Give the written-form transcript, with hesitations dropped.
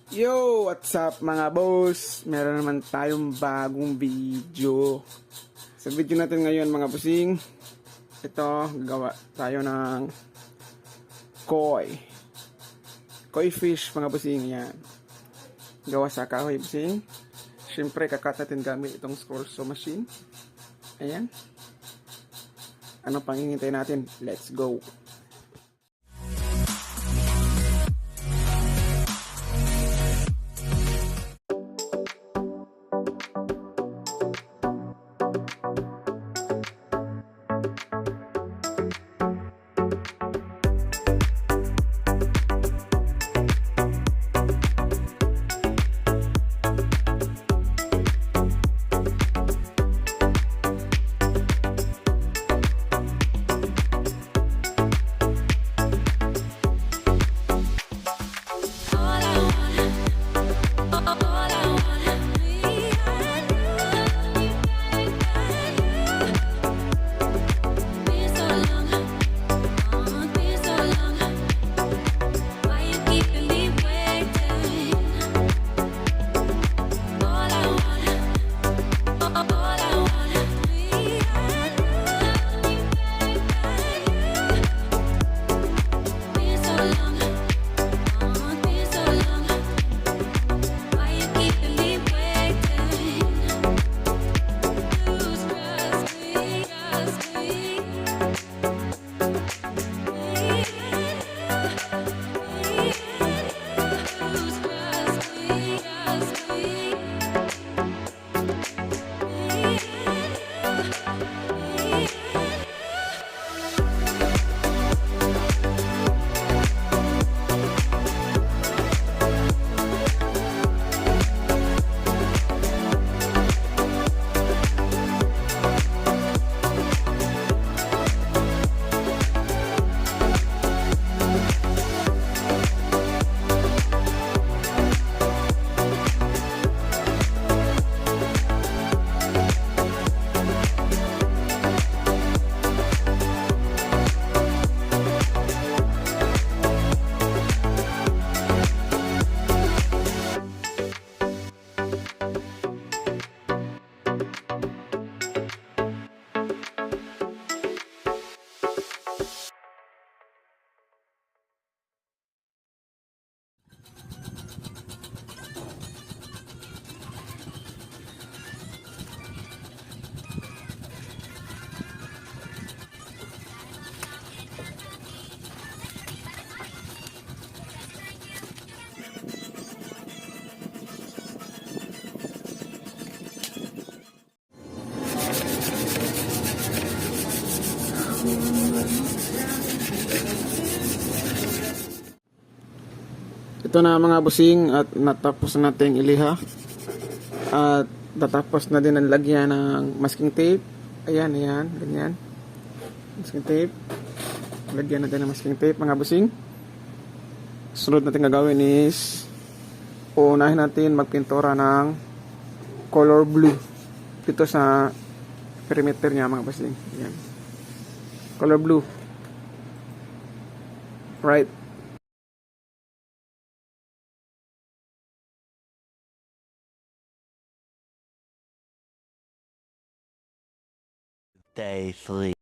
Yo! What's up mga boss? Meron naman tayong bagong video. Sa video natin ngayon mga busing, ito, gawa tayo ng koi fish mga busing. Yan. Gawa sa kahoy busing. Siyempre kakat natin gamit itong Scrollsaw machine. Ayan. Ano pang hihintay natin? Let's go! Ito na mga busing at natapos nating iliha at natapos na din ang lagyan ng masking tape. Ayan, ganyan masking tape, lagyan natin ng masking tape mga busing. Sunod natin gagawin is unahin natin magpintura ng color blue dito sa perimeter niya mga busing. Ayan, color blue, right. Day 3.